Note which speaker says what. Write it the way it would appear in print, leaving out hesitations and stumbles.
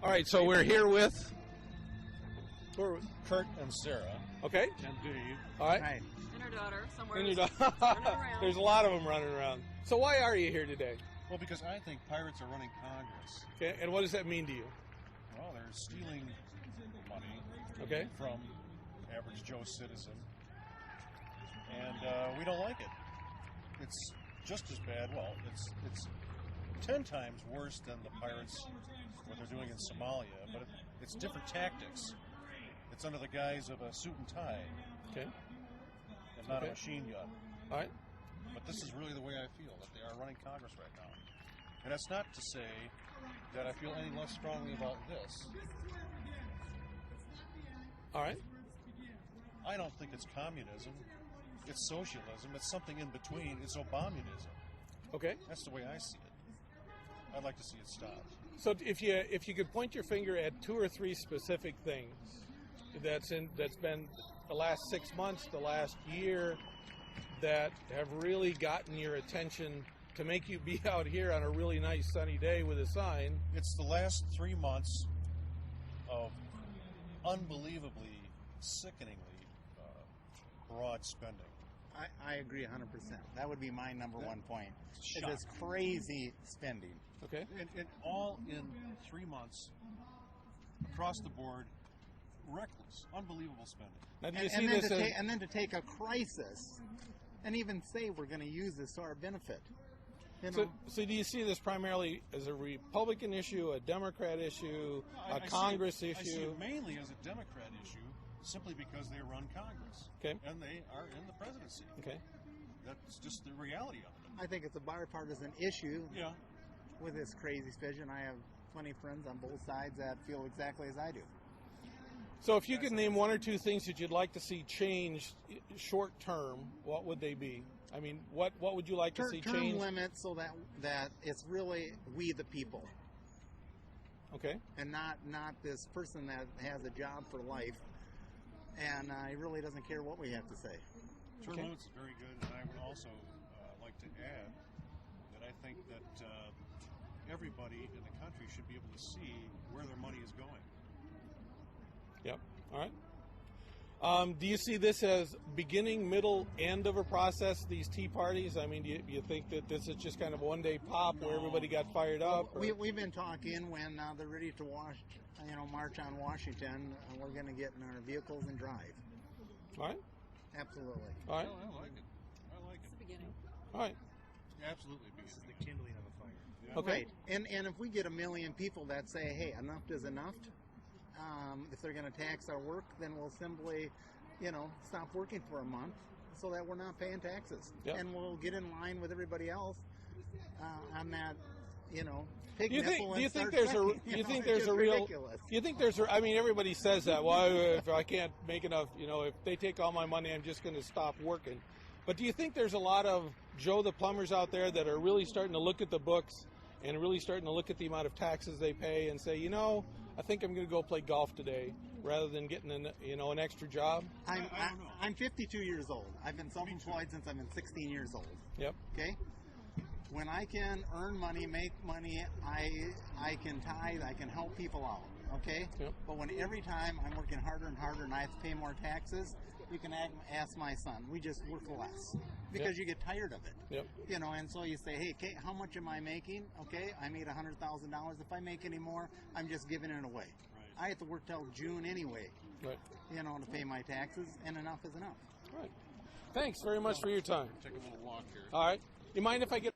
Speaker 1: All right, so we're here with
Speaker 2: Kirk and Sara.
Speaker 1: Okay.
Speaker 2: And Dave.
Speaker 1: All right.
Speaker 3: Right.
Speaker 4: And her daughter somewhere.
Speaker 1: And
Speaker 4: running around.
Speaker 1: There's a lot of them running around. So why are you here today?
Speaker 2: Well, because I think pirates are running Congress.
Speaker 1: Okay. And what does that mean to you?
Speaker 2: Well, they're stealing money
Speaker 1: Okay.
Speaker 2: from average Joe citizen, and we don't like it. It's just as bad. Well, it's 10 times worse than the pirates, what they're doing in Somalia, but it's different tactics. It's under the guise of a suit and tie.
Speaker 1: Okay.
Speaker 2: And not a machine gun.
Speaker 1: All right.
Speaker 2: But this is really the way I feel, that they are running Congress right now. And that's not to say that I feel any less strongly about this.
Speaker 1: All right.
Speaker 2: I don't think it's communism. It's socialism. It's something in between. It's Obamunism.
Speaker 1: Okay.
Speaker 2: That's the way I see it. I'd like to see it stopped.
Speaker 1: So if you could point your finger at 2 or 3 specific things that's been the last 6 months, the last year, that have really gotten your attention to make you be out here on a really nice sunny day with a sign.
Speaker 2: It's the last 3 months of unbelievably, sickeningly broad spending.
Speaker 3: I agree 100%. That would be my number one point.
Speaker 2: Shock.
Speaker 3: It's this crazy spending.
Speaker 1: Okay.
Speaker 2: And all in 3 months, across the board, reckless, unbelievable spending.
Speaker 1: Now, do you see this
Speaker 3: And then to take a crisis and even say we're going to use this to our benefit. You know?
Speaker 1: So do you see this primarily as a Republican issue, a Democrat issue, a Congress issue?
Speaker 2: I see it mainly as a Democrat issue, simply because they run Congress.
Speaker 1: Okay.
Speaker 2: And they are in the presidency.
Speaker 1: Okay.
Speaker 2: That's just the reality of it.
Speaker 3: I think it's a bipartisan issue.
Speaker 2: Yeah.
Speaker 3: With this crazy spending. I have plenty of friends on both sides that feel exactly as I do.
Speaker 1: So if you could name 1 or 2 things that you'd like to see changed short term, what would they be? I mean, what would you like to see
Speaker 3: term
Speaker 1: changed?
Speaker 3: limits so that it's really we the people.
Speaker 1: Okay.
Speaker 3: And not this person that has a job for life and he really doesn't care what we have to say.
Speaker 2: Term limits is very good, and I would also like to add that I think that everybody in the country should be able to see where their money is going.
Speaker 1: Yep. All right. Do you see this as beginning, middle, end of a process, these tea parties? I mean, do you think that this is just kind of a one-day pop where everybody got fired up?
Speaker 3: We've been talking when they're ready to march on Washington, we're going to get in our vehicles and drive.
Speaker 1: All right.
Speaker 3: Absolutely.
Speaker 1: All right.
Speaker 2: I like it. I like it.
Speaker 4: It's the beginning.
Speaker 1: All right.
Speaker 2: Absolutely. This is the kindling of a fire. Yeah.
Speaker 1: Okay.
Speaker 3: Right. And if we get 1 million people that say, hey, enough is enough, if they're going to tax our work, then we'll simply, stop working for a month so that we're not paying taxes.
Speaker 1: Yep.
Speaker 3: And we'll get in line with everybody else on that,
Speaker 1: Do you think there's I mean, everybody says that, well, if I can't make enough, if they take all my money, I'm just going to stop working. But do you think there's a lot of Joe the plumbers out there that are really starting to look at the books and really starting to look at the amount of taxes they pay and say, I think I'm going to go play golf today rather than getting an extra job?
Speaker 3: I'm 52 years old. I've been self-employed since I've been 16 years old.
Speaker 1: Yep.
Speaker 3: Okay? When I can earn money, make money, I can tithe, I can help people out. Okay?
Speaker 1: Yep.
Speaker 3: But when every time I'm working harder and harder and I have to pay more taxes, you can ask my son. We just work less because you get tired of it.
Speaker 1: Yep.
Speaker 3: And so you say, hey, Kate, how much am I making? Okay, I made $100,000. If I make any more, I'm just giving it away. Right. I have to work till June anyway.
Speaker 1: Right.
Speaker 3: To pay my taxes, and enough is enough.
Speaker 1: Right. Thanks very much for your time.
Speaker 2: Take a little walk here.
Speaker 1: All right. You mind if I get